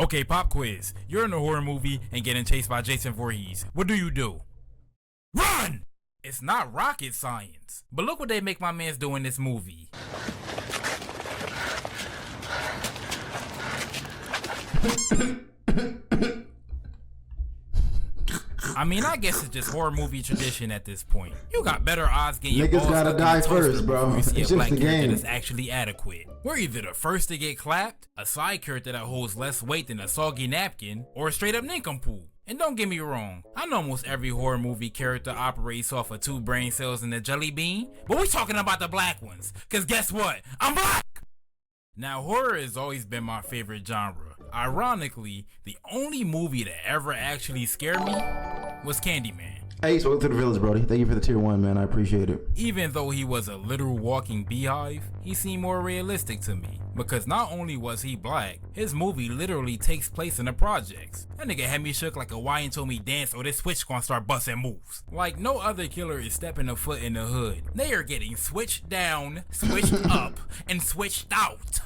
Okay, pop quiz. You're in a horror movie and getting chased by Jason Voorhees. What do? Run! It's not rocket science. But look what they make my mans do in this movie. I mean, I guess it's just horror movie tradition at this point. You got better odds getting your balls gotta die first, bro. You see It's a just black the character game. that's actually adequate. We're either the first to get clapped, a side character that holds less weight than a soggy napkin, or a straight up nincompoop. And don't get me wrong, I know almost every horror movie character operates off of 2 brain cells and a jelly bean, but we're talking about the black ones, cause guess what? I'm black! Now, horror has always been my favorite genre. Ironically, the only movie that ever actually scared me was Candyman. Hey, so welcome to the village, Brody. Thank you for the tier 1, man. I appreciate it. Even though he was a literal walking beehive, he seemed more realistic to me. Because not only was he black, his movie literally takes place in the projects. That nigga had me shook like a why and told me dance or this switch gonna start busting moves. Like no other killer is stepping a foot in the hood. They are getting switched down, switched up, and switched out.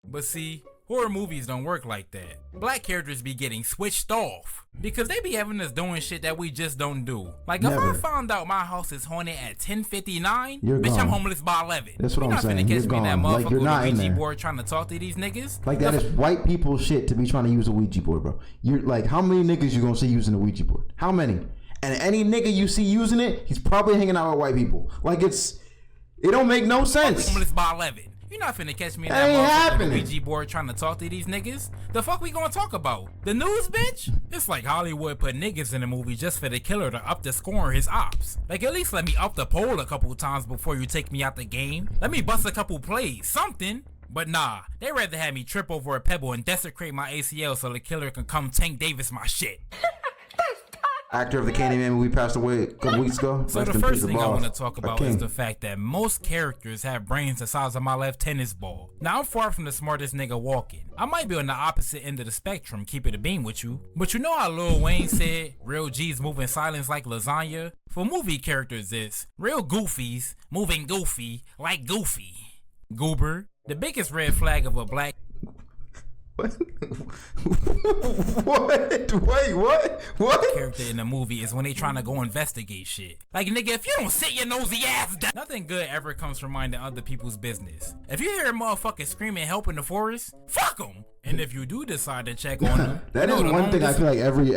But see, horror movies don't work like that. Black characters be getting switched off because they be having us doing shit that we just don't do. Like Never. if I found out my house is haunted at 10:59, You're bitch, gone. I'm homeless by 11. That's what You're I'm not saying. finna catch You're me in that gone. Like, motherfucker you're with not a in Ouija there. board trying to talk to these niggas. Like that is white people shit to be trying to use a Ouija board, bro. You're like, how many niggas you gonna see using a Ouija board? How many? And any nigga you see using it, he's probably hanging out with white people. Like it don't make no I'm sense. homeless by 11. You're not finna catch me in That that ain't motherfucker happening. with a Ouija board trying to talk to these niggas. The fuck we gonna talk about? The news, bitch? It's like Hollywood put niggas in a movie just for the killer to up the score on his ops. Like at least let me up the poll a couple times before you take me out the game. Let me bust a couple plays, something. But nah, they rather have me trip over a pebble and desecrate my ACL so the killer can come Tank Davis my shit. Actor of the Candyman movie passed away a couple weeks ago. So Rest the in first peace, thing I boss. want to talk A about king. is the fact that most characters have brains the size of my left tennis ball. Now I'm far from the smartest nigga walking. I might be on the opposite end of the spectrum, keep it a beam with you. But you know how Lil Wayne said, real G's move in silence like lasagna? For movie characters it's real goofies moving goofy like Goofy. Goober, the biggest red flag of a black What? What? Wait, what? character in the movie is when they trying to go investigate shit. Like nigga, if you don't sit your nosy ass down, nothing good ever comes from minding other people's business. If you hear a motherfucker screaming help in the forest, fuck them. And if you do decide to check on them, That is one thing I feel like every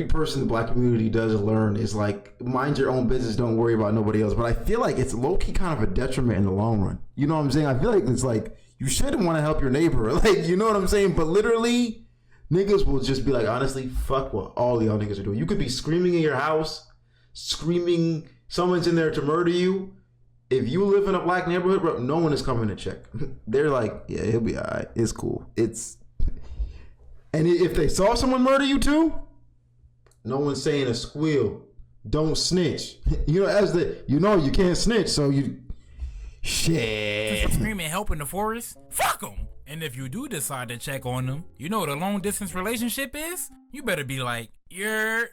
person in the black community does learn is like, mind your own business, don't worry about nobody else. But I feel like it's low-key kind of a detriment in the long run. You know what I'm saying? I feel like it's like, you shouldn't want to help your neighbor. Like, you know what I'm saying? But literally, niggas will just be like, honestly, fuck what all y'all niggas are doing. You could be screaming in your house, screaming someone's in there to murder you. If you live in a black neighborhood, bro, no one is coming to check. They're like, yeah, he'll be all right. It's cool. And if they saw someone murder you too, no one's saying a squeal. Don't snitch. You know, you can't snitch, so you... Shit. screaming help in the forest, fuck them. And if you do decide to check on them, you know what a long distance relationship is? You better be like, you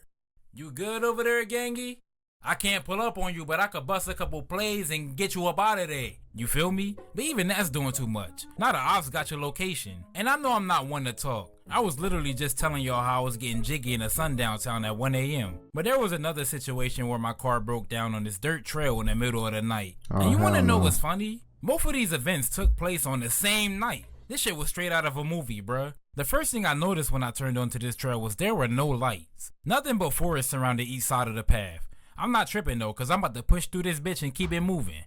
good over there, gangy? I can't pull up on you, but I could bust a couple plays and get you up out of there. You feel me? But even that's doing too much. Now the ops got your location. And I know I'm not one to talk. I was literally just telling y'all how I was getting jiggy in a sundown town at 1 a.m. But there was another situation where my car broke down on this dirt trail in the middle of the night. And you wanna know what's funny? Both of these events took place on the same night. This shit was straight out of a movie, bruh. The first thing I noticed when I turned onto this trail was there were no lights. Nothing but forest surrounded each side of the path. I'm not tripping though, cause I'm about to push through this bitch and keep it moving.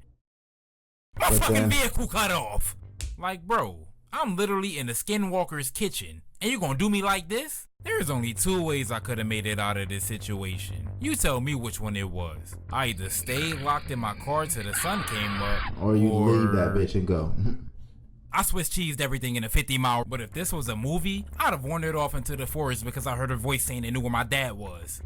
My fucking vehicle cut off. Like, bro, I'm literally in the skinwalker's kitchen, and you gonna do me like this? There's only 2 ways I could have made it out of this situation. You tell me which one it was. I either stayed locked in my car till the sun came up, Or you leave that bitch and go. I Swiss cheesed everything in a 50-mile. But if this was a movie, I'd have wandered off into the forest because I heard a voice saying it knew where my dad was.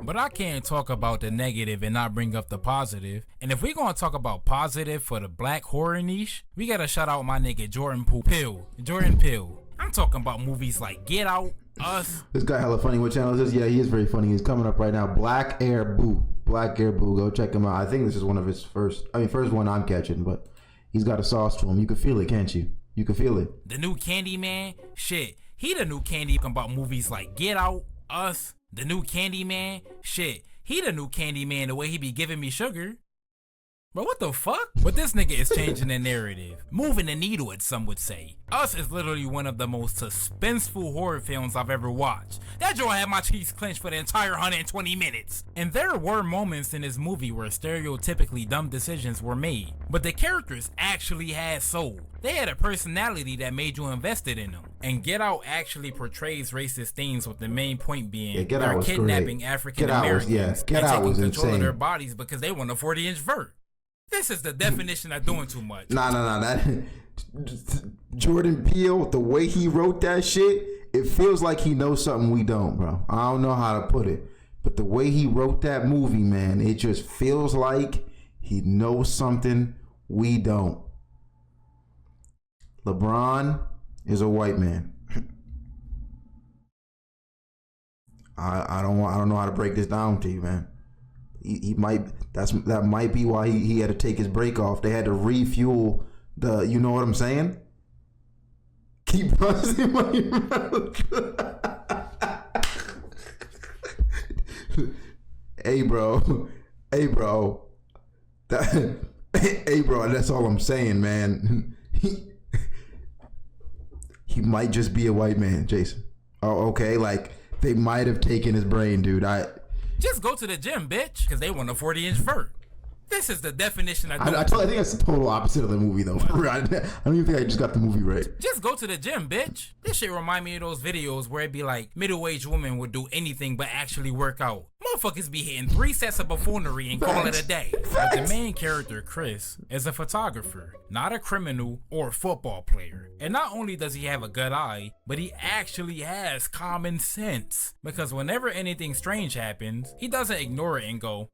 But I can't talk about the negative and not bring up the positive. And if we're gonna talk about positive for the black horror niche, we gotta shout out my nigga Jordan Peele. I'm talking about movies like Get Out, Us. This guy hella funny. What channel is this? Yeah, he is very funny. He's coming up right now. Black Air Boo. Go check him out. I think this is one of his first one I'm catching, but he's got a sauce to him. You can feel it, can't you? You can feel it. The new Candyman, shit, he the new Candy about movies like Get Out, Us. The new Candyman, shit, he the new Candyman the way he be giving me sugar. Bro, what the fuck? But this nigga is changing the narrative, moving the needle, as some would say. Us is literally one of the most suspenseful horror films I've ever watched. That joint had my cheeks clenched for the entire 120 minutes. And there were moments in this movie where stereotypically dumb decisions were made, but the characters actually had soul. They had a personality that made you invested in them. And Get Out actually portrays racist themes, with the main point being they're kidnapping African Americans and taking control of their bodies because they want a 40-inch vert. This is the definition of doing too much. Nah. That Jordan Peele, the way he wrote that shit, it feels like he knows something we don't, bro. I don't know how to put it, but the way he wrote that movie, man, it just feels like he knows something we don't. LeBron is a white man. I don't know how to break this down to you, man. He might, that might be why he had to take his break off. They had to refuel the, you know what I'm saying? Keep buzzing my mouth. Hey bro, hey bro, that's all I'm saying, man. He might just be a white man, Jason. Oh, okay, like they might have taken his brain, dude. Just go to the gym, bitch, because they want a 40-inch vert. This is the definition of I think that's the total opposite of the movie, though. I don't even think I just got the movie right. Just go to the gym, bitch. This shit remind me of those videos where it be like middle-aged women would do anything but actually work out. Motherfuckers be hitting 3 sets of buffoonery and call it a day. But the main character, Chris, is a photographer, not a criminal or a football player. And not only does he have a good eye, but he actually has common sense. Because whenever anything strange happens, he doesn't ignore it and go,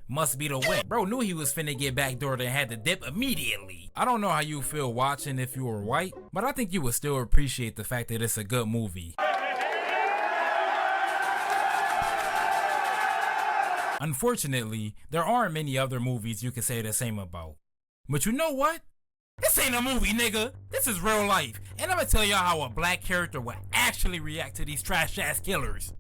must be the wind. Bro knew he was finna get backdoored and had to dip immediately. I don't know how you feel watching if you were white, but I think you would still appreciate the fact that it's a good movie. Unfortunately, there aren't many other movies you can say the same about. But you know what? This ain't a movie, nigga. This is real life. And I'm gonna tell y'all how a black character would actually react to these trash ass killers.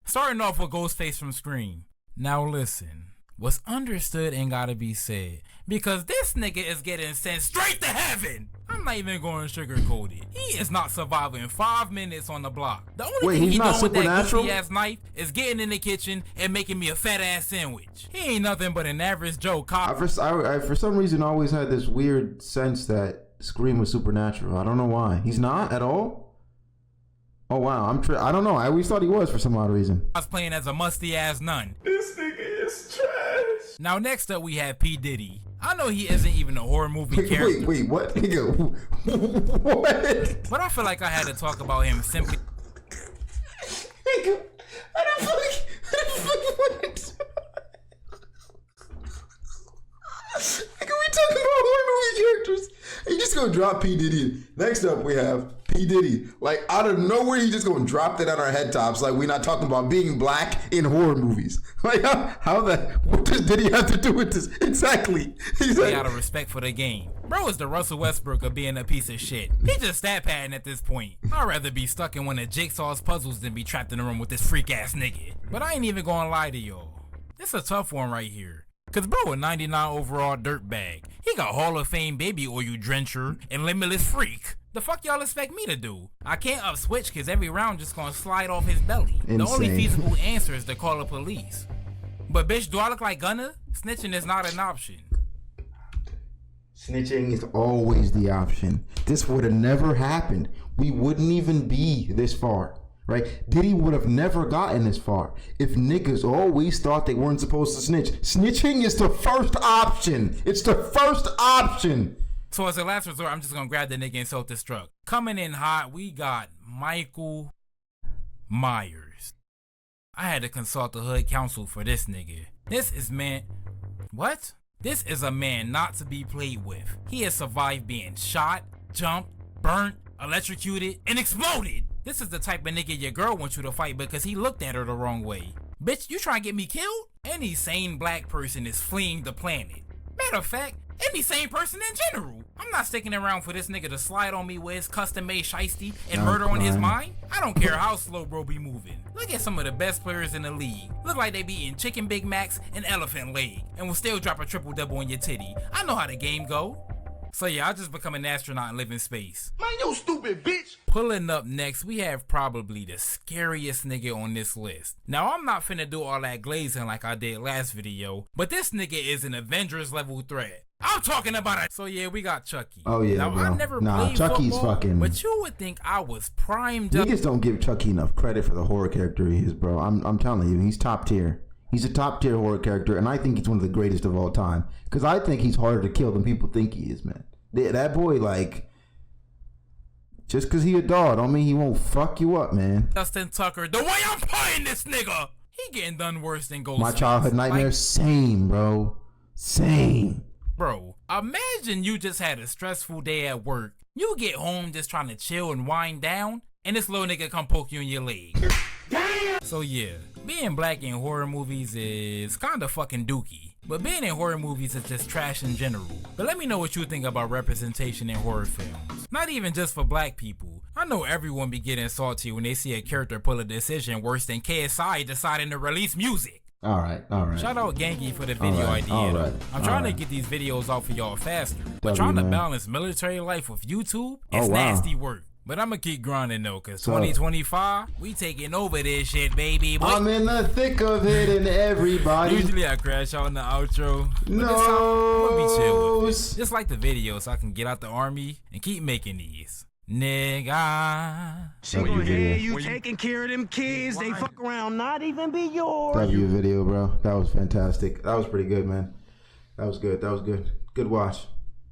Starting off with Ghostface from Scream. Now listen. What's understood ain't gotta be said, because this nigga is getting sent straight to heaven. I'm not even going to sugarcoat it. He is not surviving 5 minutes on the block. The only thing he doing with that goofy ass knife is getting in the kitchen and making me a fat ass sandwich. He ain't nothing but an average Joe cop. I for some reason always had this weird sense that Scream was supernatural. I don't know why. He's not at all? Oh wow, I don't know. I always thought he was for some odd reason. I was playing as a musty ass nun. This nigga is trash. Now next up we have P. Diddy. I know he isn't even a horror movie character. Wait, what? Nigga, what? But I feel like I had to talk about him simply. Nigga, how the fuck what? Nigga, we talking about horror movie characters. You just gonna drop P. Diddy. Next up we have P. Diddy. Like out of nowhere, he just gonna drop that on our head tops. Like we're not talking about being black in horror movies. Like what does Diddy have to do with this? Exactly. He's like, out of respect for the game. Bro is the Russell Westbrook of being a piece of shit. He just stat padding at this point. I'd rather be stuck in one of Jigsaw's puzzles than be trapped in a room with this freak ass nigga. But I ain't even gonna lie to y'all. It's a tough one right here. Cause bro a 99 overall dirtbag. He got Hall of Fame baby oil drencher and limitless freak. The fuck y'all expect me to do? I can't up switch cause every round just gonna slide off his belly. Insane. The only feasible answer is to call the police. But bitch, do I look like Gunna? Snitching is not an option. Snitching is always the option. This would have never happened. We wouldn't even be this far. Right? Diddy would have never gotten this far if niggas always thought they weren't supposed to snitch. Snitching is the first option. It's the first option. So as a last resort, I'm just gonna grab the nigga and self-destruct. Coming in hot, we got Michael Myers. I had to consult the hood council for this nigga. This is a man not to be played with. He has survived being shot, jumped, burnt, electrocuted, and exploded. This is the type of nigga your girl wants you to fight because he looked at her the wrong way. Bitch, you trying to get me killed? Any sane black person is fleeing the planet. Matter of fact, any sane person in general. I'm not sticking around for this nigga to slide on me with his custom-made shiesty and murder on his mind. I don't care how slow bro be moving. Look at some of the best players in the league. Look like they be eating chicken Big Macs and elephant leg and will still drop a triple-double on your titty. I know how the game go. So yeah, I just become an astronaut and live in space. Man, you stupid bitch. Pulling up next, we have probably the scariest nigga on this list. Now, I'm not finna do all that glazing like I did last video, but this nigga is an Avengers level threat. I'm talking about it. So yeah, we got Chucky. Oh yeah, now, bro. I never played Chucky's football, fucking. but you would think I was primed up. Niggas don't give Chucky enough credit for the horror character he is, bro. I'm telling you, he's top tier. He's a top tier horror character, and I think he's one of the greatest of all time. Because I think he's harder to kill than people think he is, man. That boy, like, just because he a dog don't mean he won't fuck you up, man. Justin Tucker, the way I'm playing this nigga, he getting done worse than Ghostface. My childhood nightmare, like, same, bro. Same. Bro, imagine you just had a stressful day at work. You get home just trying to chill and wind down, and this little nigga come poke you in your leg. Damn. So yeah, being black in horror movies is kinda fucking dookie. But being in horror movies is just trash in general. But let me know what you think about representation in horror films. Not even just for black people. I know everyone be getting salty when they see a character pull a decision worse than KSI deciding to release music. Alright. Shout out Gangy for the video idea. I'm trying to get these videos out for y'all faster. But trying to balance military life with YouTube is nasty work. But I'ma keep grinding though, cause 2025, we taking over this shit, baby. Boy. I'm in the thick of it, and everybody. Usually I crash out in the outro. No. I'm gonna be chill with it. Just like the video, so I can get out the army and keep making these. Nigga. She gon' hear you taking care of them kids. They fuck around, not even be yours. W video, bro. That was fantastic. That was pretty good, man. That was good. Good watch.